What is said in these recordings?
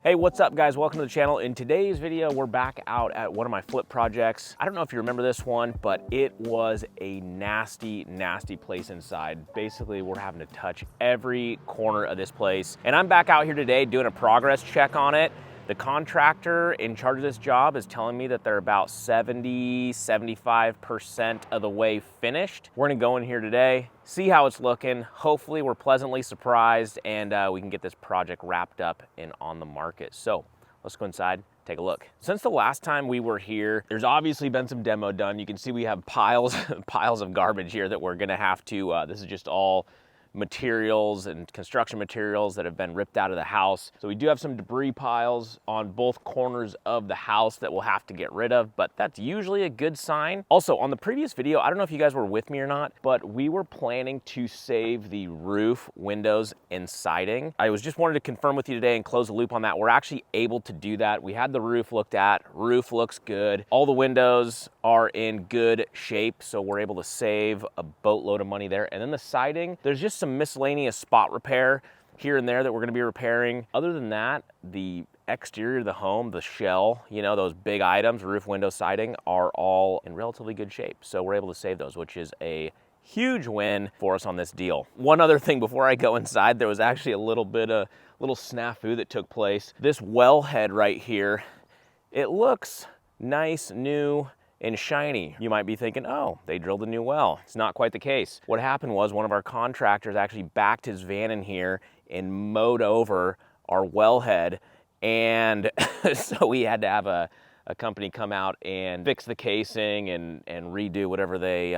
Hey, what's up guys? Welcome to the channel. In today's video, we're back out at one of my flip projects. I don't know if you remember this one, but it was a nasty, nasty place inside. Basically, we're having to touch every corner of this place. And I'm back out here today doing a progress check on it. The contractor in charge of this job is telling me that they're about 75% of the way finished. We're gonna go in here today, see how it's looking. Hopefully we're pleasantly surprised and we can get this project wrapped up and on the market. So let's go inside, take a look. Since the last time we were here, there's obviously been some demo done. You can see we have piles of garbage here that we're gonna have to, this is just all materials and construction materials that have been ripped out of the house. So we do have some debris piles on both corners of the house that we'll have to get rid of, but that's usually a good sign. Also, on the previous video, I don't know if you guys were with me or not, but we were planning to save the roof, windows, and siding. I was just wanted to confirm with you today and close the loop on that. We're actually able to do that. We had the roof looked at. Roof looks good. All the windows are in good shape, so we're able to save a boatload of money there. And then the siding, there's just some miscellaneous spot repair here and there that we're gonna be repairing. Other than that, the exterior of the home, the shell, you know, those big items, roof, window, siding, are all in relatively good shape. So we're able to save those, which is a huge win for us on this deal. One other thing before I go inside, there was actually a little snafu that took place. This well head right here, it looks nice, new, and shiny. You might be thinking, oh, they drilled a new well. It's not quite the case. What happened was one of our contractors actually backed his van in here and mowed over our wellhead, and so we had to have a company come out and fix the casing and redo whatever they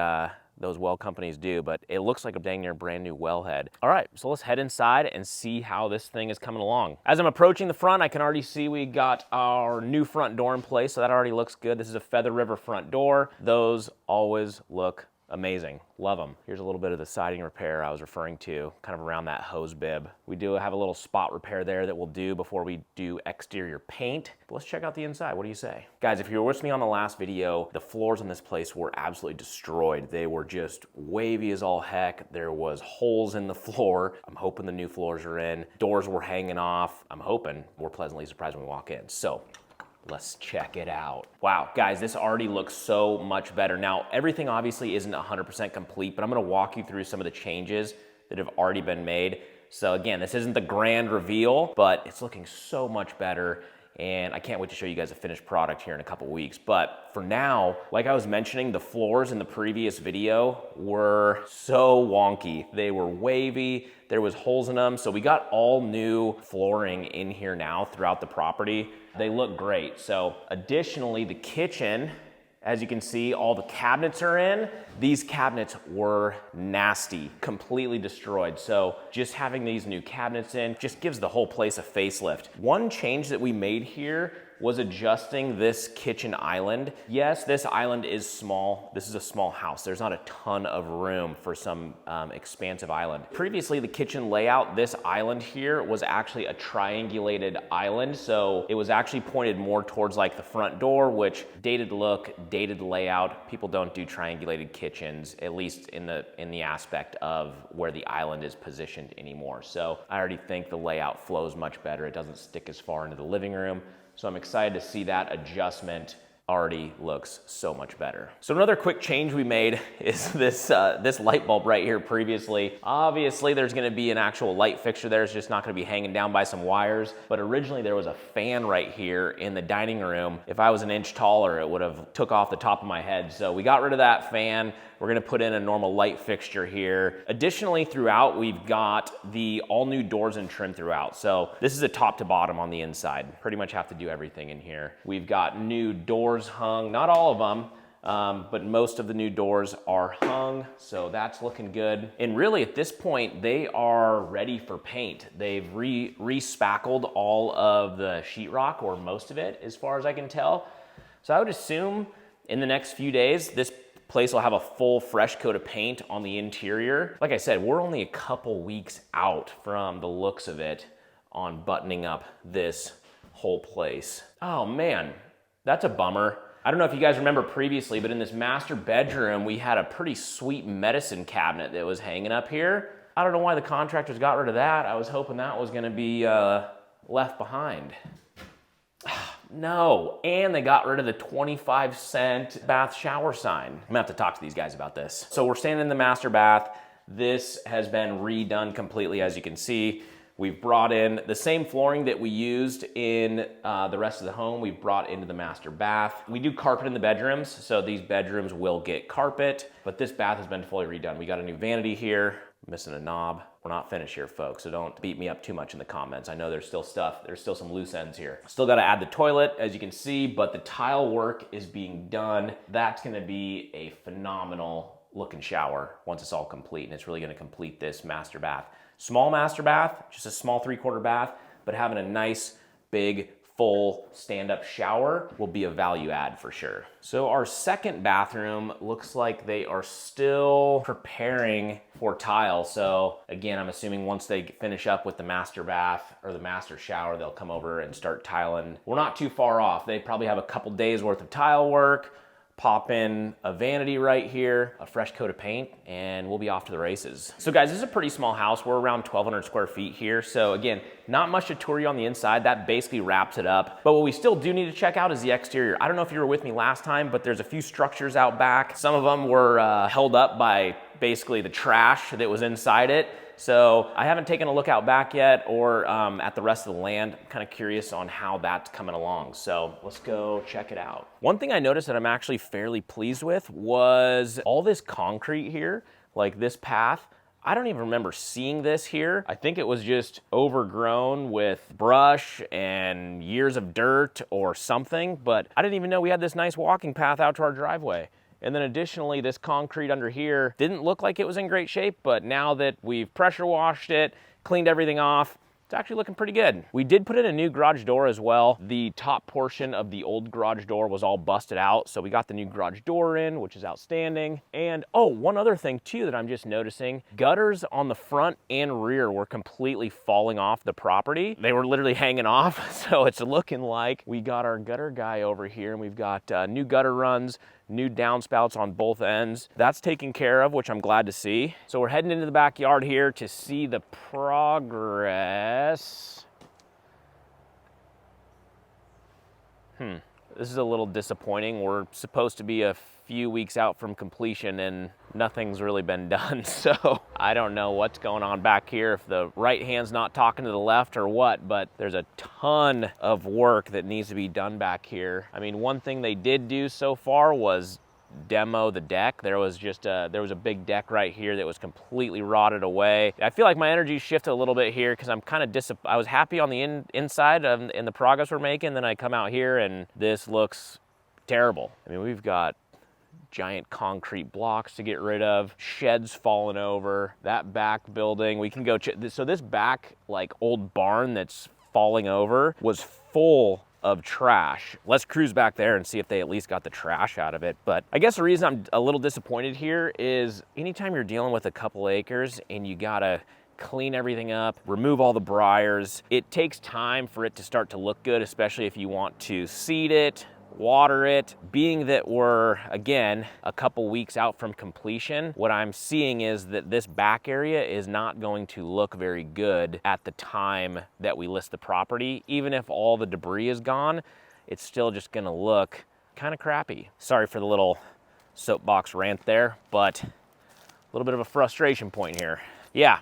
those well companies do, but it looks like a dang near brand new wellhead. All right, so let's head inside and see how this thing is coming along. As I'm approaching the front, I can already see we got our new front door in place, so that already looks good. This is a Feather River front door. Those always look amazing. Love them. Here's a little bit of the siding repair I was referring to, kind of around that hose bib. We do have a little spot repair there that we'll do before we do exterior paint. But let's check out the inside. What do you say? Guys, if you were with me on the last video, the floors in this place were absolutely destroyed. They were just wavy as all heck. There was holes in the floor. I'm hoping the new floors are in. Doors were hanging off. I'm hoping we're pleasantly surprised when we walk in. So let's check it out. Wow, guys, this already looks so much better. Now, everything obviously isn't 100% complete, but I'm gonna walk you through some of the changes that have already been made. So again, this isn't the grand reveal, but it's looking so much better. And I can't wait to show you guys a finished product here in a couple weeks. But for now, like I was mentioning, the floors in the previous video were so wonky. They were wavy, there was holes in them. So we got all new flooring in here now throughout the property. They look great. So additionally, the kitchen, as you can see, all the cabinets are in. These cabinets were nasty, completely destroyed. So just having these new cabinets in just gives the whole place a facelift. One change that we made here was adjusting this kitchen island. Yes, this island is small. This is a small house. There's not a ton of room for some expansive island. Previously, the kitchen layout, this island here was actually a triangulated island. So it was actually pointed more towards like the front door, which dated look, dated layout. People don't do triangulated kitchens, at least in the aspect of where the island is positioned anymore. So I already think the layout flows much better. It doesn't stick as far into the living room. So I'm excited to see that adjustment already looks so much better. So another quick change we made is this light bulb right here previously. Obviously there's gonna be an actual light fixture there. It's just not gonna be hanging down by some wires. But originally there was a fan right here in the dining room. If I was an inch taller, it would have took off the top of my head. So we got rid of that fan. We're gonna put in a normal light fixture here. Additionally, throughout, we've got the all new doors and trim throughout. So this is a top to bottom on the inside. Pretty much have to do everything in here. We've got new doors hung, not all of them, but most of the new doors are hung, so that's looking good. And really at this point, they are ready for paint. They've re-spackled all of the sheetrock, or most of it, as far as I can tell. So I would assume in the next few days, this place will have a full fresh coat of paint on the interior. Like I said, we're only a couple weeks out from the looks of it on buttoning up this whole place. Oh man, that's a bummer. I don't know if you guys remember previously, but in this master bedroom, we had a pretty sweet medicine cabinet that was hanging up here. I don't know why the contractors got rid of that. I was hoping that was gonna be left behind. No, and they got rid of the 25-cent bath shower sign. I'm gonna have to talk to these guys about this. So we're standing in the master bath. This has been redone completely, as you can see. We've brought in the same flooring that we used in the rest of the home. We've brought into the master bath. We do carpet in the bedrooms, so these bedrooms will get carpet, but this bath has been fully redone. We got a new vanity here, missing a knob. We're not finished here, folks, so don't beat me up too much in the comments. I know there's still stuff, there's still some loose ends here. Still gotta add the toilet, as you can see, but the tile work is being done. That's gonna be a phenomenal looking shower once it's all complete, and it's really gonna complete this master bath. Small master bath, just a small 3/4 bath, but having a nice, big, full stand-up shower will be a value add for sure. So our second bathroom looks like they are still preparing for tile. So again, I'm assuming once they finish up with the master bath or the master shower, they'll come over and start tiling. We're not too far off. They probably have a couple days worth of tile work, pop in a vanity right here, a fresh coat of paint, and we'll be off to the races. So guys, this is a pretty small house. We're around 1,200 square feet here. So again, not much to tour you on the inside. That basically wraps it up. But what we still do need to check out is the exterior. I don't know if you were with me last time, but there's a few structures out back. Some of them were held up by basically the trash that was inside it. So I haven't taken a look out back yet or at the rest of the land. I'm kind of curious on how that's coming along. So let's go check it out. One thing I noticed that I'm actually fairly pleased with was all this concrete here, like this path. I don't even remember seeing this here. I think it was just overgrown with brush and years of dirt or something, but I didn't even know we had this nice walking path out to our driveway. And then additionally, this concrete under here didn't look like it was in great shape, but now that we've pressure washed it, cleaned everything off, it's actually looking pretty good. We did put in a new garage door as well. The top portion of the old garage door was all busted out, so we got the new garage door in, which is outstanding. And oh, one other thing too that I'm just noticing, gutters on the front and rear were completely falling off the property. They were literally hanging off, so it's looking like we got our gutter guy over here, and we've got new gutter runs, new downspouts on both ends. That's taken care of, which I'm glad to see. So we're heading into the backyard here to see the progress. This is a little disappointing. We're supposed to be a few weeks out from completion and nothing's really been done. So I don't know what's going on back here, if the right hand's not talking to the left or what, but there's a ton of work that needs to be done back here. I mean, one thing they did do so far was demo the deck. There was a big deck right here that was completely rotted away. I feel like my energy shifted a little bit here because I'm kind of I was happy on the inside in the progress we're making. Then I come out here and this looks terrible. I mean, we've got giant concrete blocks to get rid of, sheds falling over, that back building. We can go so this back like old barn that's falling over was full of trash. Let's cruise back there and see if they at least got the trash out of it. But I guess the reason I'm a little disappointed here is anytime you're dealing with a couple acres and you gotta clean everything up, remove all the briars, it takes time for it to start to look good, especially if you want to seed it, water it. Being that we're, again, a couple weeks out from completion, what I'm seeing is that this back area is not going to look very good at the time that we list the property. Even if all the debris is gone, it's still just gonna look kind of crappy. Sorry for the little soapbox rant there, but a little bit of a frustration point here. Yeah,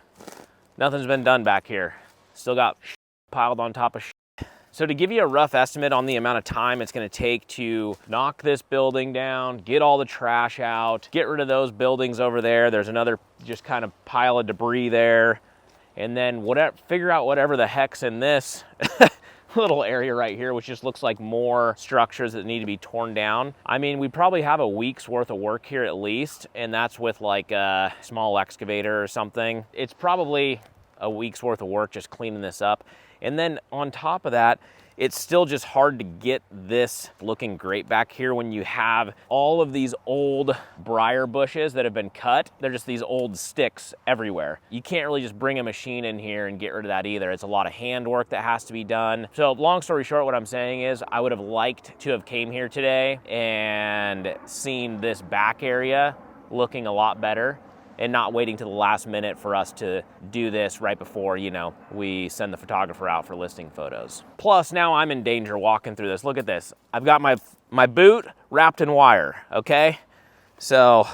nothing's been done back here. Still got piled on top of So to give you a rough estimate on the amount of time it's gonna take to knock this building down, get all the trash out, get rid of those buildings over there. There's another just kind of pile of debris there. And then figure out whatever the heck's in this little area right here, which just looks like more structures that need to be torn down. I mean, we probably have a week's worth of work here at least, and that's with like a small excavator or something. It's probably a week's worth of work just cleaning this up. And then on top of that, it's still just hard to get this looking great back here when you have all of these old briar bushes that have been cut. They're just these old sticks everywhere. You can't really just bring a machine in here and get rid of that either. It's a lot of handwork that has to be done. So long story short, what I'm saying is I would have liked to have came here today and seen this back area looking a lot better. and not waiting to the last minute for us to do this right before, we send the photographer out for listing photos. Plus, now I'm in danger walking through this. Look at this. I've got my boot wrapped in wire, okay? So,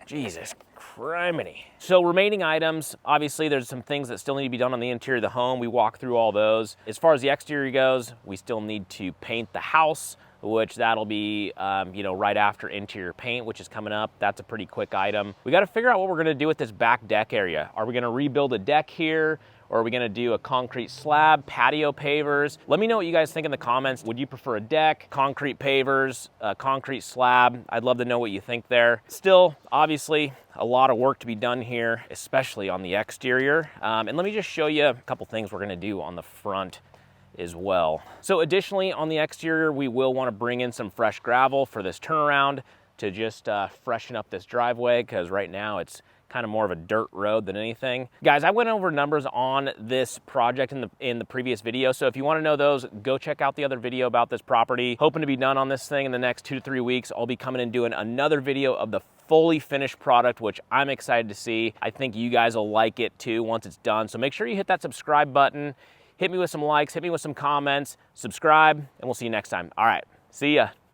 Jesus criminy. So remaining items, obviously there's some things that still need to be done on the interior of the home. We walk through all those. As far as the exterior goes, we still need to paint the house, which that'll be, right after interior paint, which is coming up. That's a pretty quick item. We got to figure out what we're going to do with this back deck area. Are we going to rebuild a deck here? Or are we gonna do a concrete slab, patio pavers? Let me know what you guys think in the comments. Would you prefer a deck, concrete pavers, a concrete slab? I'd love to know what you think there. Still, obviously, a lot of work to be done here, especially on the exterior. And let me just show you a couple things we're gonna do on the front as well. So additionally, on the exterior, we will wanna bring in some fresh gravel for this turnaround to just freshen up this driveway, because right now it's kind of more of a dirt road than anything. Guys, I went over numbers on this project in the previous video, so if you want to know those, go check out the other video about this property. Hoping to be done on this thing in the next 2 to 3 weeks. I'll be coming and doing another video of the fully finished product, which I'm excited to see. I think you guys will like it too once it's done. So make sure you hit that subscribe button, hit me with some likes, hit me with some comments, subscribe, and we'll see you next time. All right, see ya.